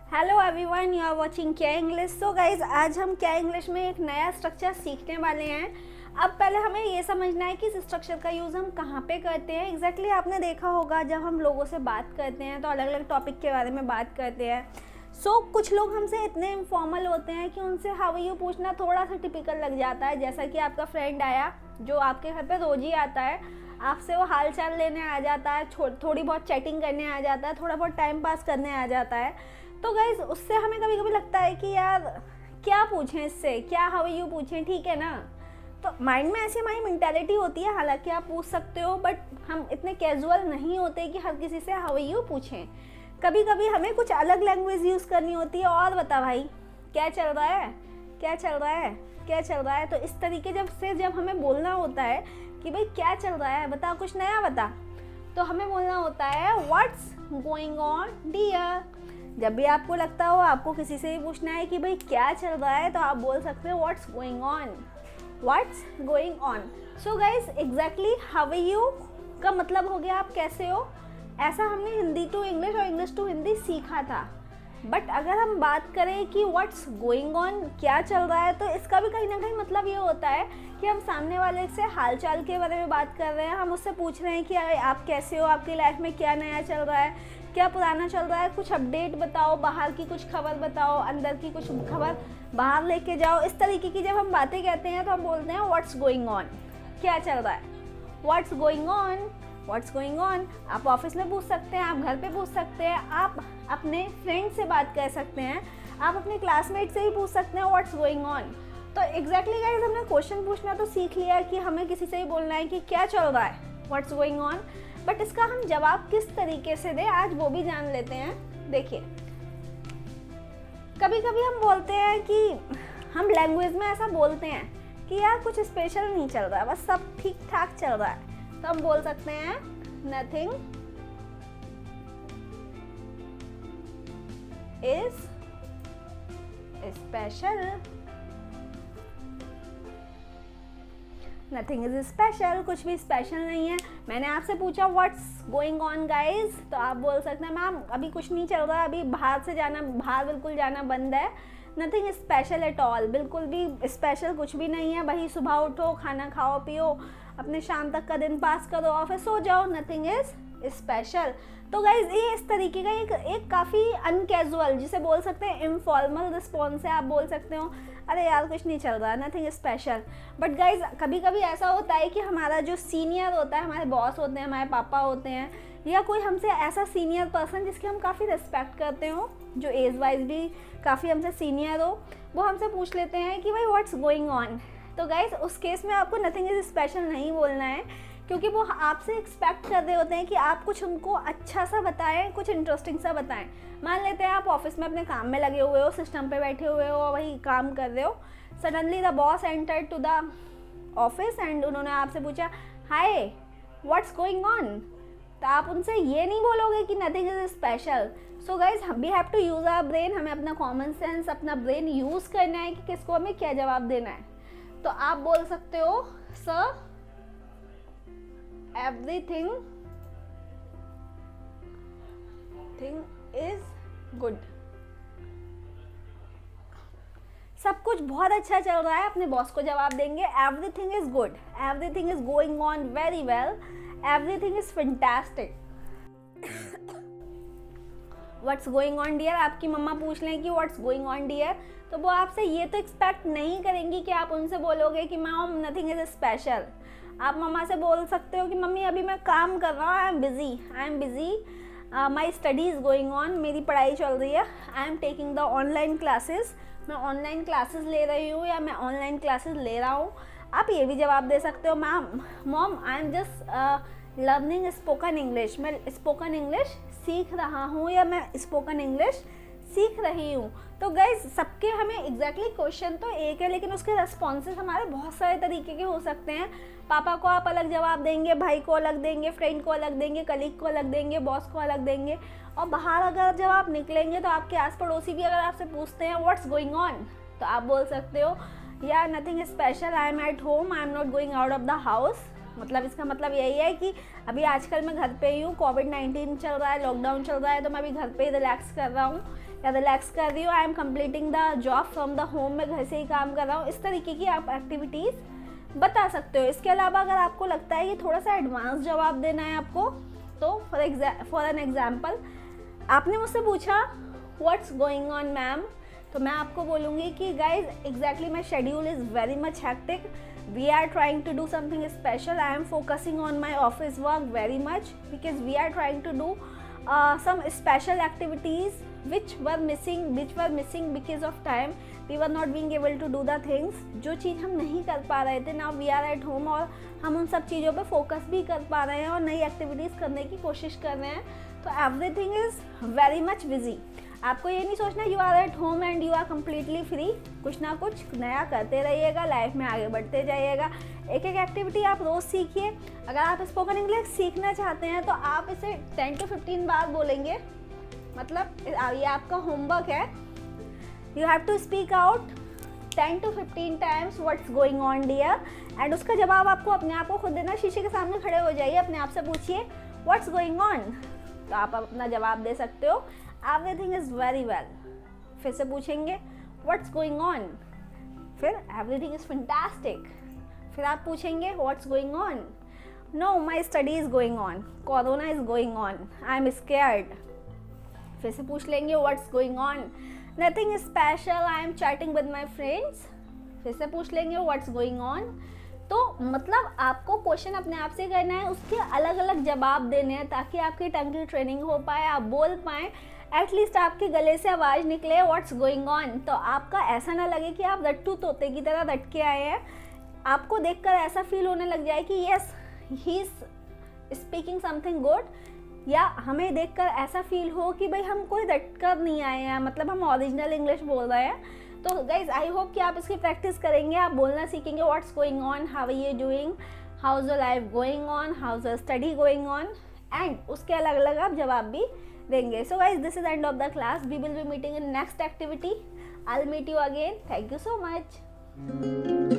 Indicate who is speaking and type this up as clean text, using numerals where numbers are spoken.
Speaker 1: Hello everyone, you are watching क्या English. So guys, आज हम क्या इंग्लिश में एक नया स्ट्रक्चर सीखने वाले हैं। अब पहले हमें ये समझना है कि इस स्ट्रक्चर का यूज़ हम कहाँ पे करते हैं। एग्जैक्टली आपने देखा होगा जब हम लोगों से बात करते हैं तो अलग अलग टॉपिक के बारे में बात करते हैं। कुछ लोग हमसे इतने इनफॉर्मल होते हैं कि उनसे हाउ आर यू पूछना थोड़ा सा टिपिकल लग जाता है। जैसा कि आपका फ्रेंड आया जो आपके घर पे रोज ही आता है, आपसे वो हाल चाल लेने आ जाता है, थोड़ी बहुत चैटिंग करने आ जाता है, थोड़ा बहुत टाइम पास करने आ जाता है। तो गाइज उससे हमें कभी कभी लगता है कि यार क्या पूछें इससे, क्या हाउ आर यू पूछें, ठीक है ना। तो माइंड में ऐसी हमारी मेंटालिटी होती है, हालांकि आप पूछ सकते हो बट हम इतने कैजुअल नहीं होते कि हर किसी से हाउ आर यू पूछें। कभी कभी हमें कुछ अलग लैंग्वेज यूज़ करनी होती है। और बता भाई क्या चल रहा है, क्या चल रहा है, क्या चल रहा है। तो इस तरीके जब हमें बोलना होता है कि भाई क्या चल रहा है, बता कुछ नया बता, तो हमें बोलना होता है व्हाट्स गोइंग ऑन डियर। जब भी आपको लगता हो आपको किसी से ही पूछना है कि भाई क्या चल रहा है, तो आप बोल सकते हो what's going on, what's going on. So guys exactly how are you का मतलब हो गया आप कैसे हो। ऐसा हमने हिंदी टू इंग्लिश और इंग्लिश टू हिंदी सीखा था। बट अगर हम बात करें कि व्हाट्स गोइंग ऑन क्या चल रहा है, तो इसका भी कहीं ना कहीं मतलब ये होता है कि हम सामने वाले से हालचाल के बारे में बात कर रहे हैं। हम उससे पूछ रहे हैं कि आप कैसे हो, आपकी लाइफ में क्या नया चल रहा है, क्या पुराना चल रहा है, कुछ अपडेट बताओ, बाहर की कुछ खबर बताओ, अंदर की कुछ खबर बाहर लेके जाओ। इस तरीके की जब हम बातें कहते हैं तो हम बोलते हैं व्हाट्स गोइंग ऑन, क्या चल रहा है, what's going on, what's going on. आप ऑफिस में पूछ सकते हैं, आप घर पे पूछ सकते हैं, आप अपने फ्रेंड से बात कर सकते हैं, आप अपने क्लासमेट से ही पूछ सकते हैं व्हाट्स गोइंग ऑन। तो एग्जैक्टली गाइस हमने क्वेश्चन पूछना तो सीख लिया कि हमें किसी से ही बोलना है कि क्या चल रहा है, व्हाट्स गोइंग ऑन। बट इसका हम जवाब किस तरीके से दें आज वो भी जान लेते हैं। देखिए, कभी कभी हम बोलते हैं कि हम लैंग्वेज में ऐसा बोलते हैं कि यार कुछ स्पेशल नहीं चल रहा है, बस सब ठीक ठाक चल रहा है। तो हम बोल सकते हैं nothing is special, nothing is special, कुछ भी स्पेशल नहीं है। मैंने आपसे पूछा व्हाट्स गोइंग ऑन गाइज, तो आप बोल सकते हैं मैम अभी कुछ नहीं चल रहा, अभी बाहर बिल्कुल जाना बंद है। नथिंग स्पेशल एट ऑल, बिल्कुल भी स्पेशल कुछ भी नहीं है। वही सुबह उठो, खाना खाओ पियो, अपने शाम तक का दिन पास करो और फिर सो जाओ, नथिंग इज स्पेशल। तो गाइज ये इस तरीके का एक काफ़ी अनकैजुअल, जिसे बोल सकते हैं इनफॉर्मल रिस्पॉन्स है। आप बोल सकते हो अरे यार कुछ नहीं चल रहा, नथिंग स्पेशल। बट गाइज कभी कभी ऐसा होता है कि हमारा जो सीनियर होता है, हमारे बॉस होते हैं, हमारे पापा होते हैं, या कोई हमसे ऐसा सीनियर पर्सन जिसकी हम काफ़ी रिस्पेक्ट करते हो, जो एज वाइज भी काफ़ी हमसे सीनियर हो, वो हमसे पूछ लेते हैं कि भाई व्हाट्स गोइंग ऑन। तो गाइज उस केस में आपको नथिंग इज स्पेशल नहीं बोलना है, क्योंकि वो आपसे एक्सपेक्ट कर रहे होते हैं कि आप कुछ उनको अच्छा सा बताएं, कुछ इंटरेस्टिंग सा बताएं। मान लेते हैं आप ऑफिस में अपने काम में लगे हुए हो, सिस्टम पे बैठे हुए हो, वही काम कर रहे हो। Suddenly the boss enter to the office and उन्होंने आपसे पूछा हाय व्हाट्स गोइंग ऑन। तो आप उनसे ये नहीं बोलोगे कि nothing is special. So guys we have to use our brain, हमें अपना कॉमन सेंस, अपना ब्रेन यूज़ करना है कि किसको हमें क्या जवाब देना है। तो आप बोल सकते हो सर everything is good, सब कुछ बहुत अच्छा चल रहा है। अपने बॉस को जवाब देंगे everything is good, everything is going on very well, everything is fantastic. What's going on dear, आपकी मम्मा पूछ लें कि व्हाट्स गोइंग ऑन डियर, तो वो आपसे ये तो एक्सपेक्ट नहीं करेंगी कि आप उनसे बोलोगे कि मॉम नथिंग इज स्पेशल। आप मम्मा से बोल सकते हो कि मम्मी अभी मैं काम कर रहा हूँ, I am busy, my study is going on, मेरी पढ़ाई चल रही है, I am taking the online classes, मैं ऑनलाइन क्लासेस ले रही हूँ या मैं ऑनलाइन क्लासेस ले रहा हूँ। आप ये भी जवाब दे सकते हो mom I am just learning spoken English, मैं स्पोकन इंग्लिश सीख रहा हूँ या मैं स्पोकन इंग्लिश सीख रही हूँ। तो गाइज सबके हमें एग्जैक्टली क्वेश्चन तो एक है, लेकिन उसके रेस्पॉन्सेस हमारे बहुत सारे तरीके के हो सकते हैं। पापा को आप अलग जवाब देंगे, भाई को अलग देंगे, फ्रेंड को अलग देंगे, कलीग को अलग देंगे, बॉस को अलग देंगे। और बाहर अगर जब आप निकलेंगे तो आपके आस पड़ोसी भी अगर आपसे पूछते हैं व्हाट्स गोइंग ऑन, तो आप बोल सकते हो या nothing special, I M at home, I am not going out of the house, मतलब इसका मतलब यही है कि अभी आजकल मैं घर पे ही हूँ, कोविड-19 चल रहा है, लॉकडाउन चल रहा है, तो मैं अभी घर पे ही रिलैक्स कर रहा हूँ या रिलैक्स कर रही हूँ। I am completing the job from the home, मैं घर से ही काम कर रहा हूँ। इस तरीके की आप एक्टिविटीज़ बता सकते हो। इसके अलावा अगर आपको लगता है कि थोड़ा सा एडवांस जवाब देना है आपको, तो फॉर एन एग्जाम्पल आपने मुझसे पूछा व्हाट्स गोइंग ऑन मैम, तो मैं आपको बोलूँगी कि guys exactly my schedule is very much hectic, we are trying to do something special, I am focusing on my office work very much because we are trying to do some special activities which were missing because of time, we were not being able to do the things, जो चीज़ हम नहीं कर पा रहे थे। now we are at home और हम उन सब चीज़ों पे फोकस भी कर पा रहे हैं और नई एक्टिविटीज़ करने की कोशिश कर रहे हैं। तो everything is very much busy. आपको ये नहीं सोचना you are at home and you are completely free, कुछ ना कुछ नया करते रहिएगा, लाइफ में आगे बढ़ते जाइएगा। एक एक एक्टिविटी आप रोज़ सीखिए। अगर आप स्पोकन इंग्लिश सीखना चाहते हैं तो आप इसे 10 to 15 बार बोलेंगे, मतलब ये आपका होमवर्क है। You have to speak out 10 to 15 times what's going on dear, and उसका जवाब आपको अपने आप को खुद देना। शीशे के सामने खड़े हो जाइए, अपने आप से पूछिए व्हाट्स गोइंग ऑन, तो आप अपना जवाब दे सकते हो एवरीथिंग इज़ वेरी वेल। फिर से पूछेंगे व्हाट्स गोइंग ऑन, फिर एवरीथिंग इज़ फैंटास्टिक। फिर आप पूछेंगे what's going on, know my study is going on, corona is going on, I am scared. फिर से पूछ लेंगे what's going on, nothing special, I M chatting with my friends. फिर से पूछ लेंगे व्हाट्स गोइंग ऑन। तो मतलब आपको क्वेश्चन अपने आप से करना है, उसके अलग अलग जवाब देने हैं ताकि आपकी टंग की ट्रेनिंग हो पाए, आप बोल पाएँ, एटलीस्ट आपके गले से आवाज़ निकले व्हाट्स गोइंग ऑन। तो आपका ऐसा ना लगे कि आप रट्टू तोते की तरह रट के आए हैं, आपको देखकर ऐसा फील होने लग जाए कि yes he is speaking something good, या हमें देखकर ऐसा फील हो कि भाई हम कोई रट कर नहीं आए हैं, मतलब हम ओरिजिनल इंग्लिश बोल रहे हैं। तो गाइज आई होप कि आप इसकी प्रैक्टिस करेंगे, आप बोलना सीखेंगे what's going on, how are you doing, how is your life going on, how is your study going on, and उसके अलग अलग आप जवाब भी देंगे। So guys, this is the end of the class. We will be meeting in next activity. I'll meet you again. Thank you so much.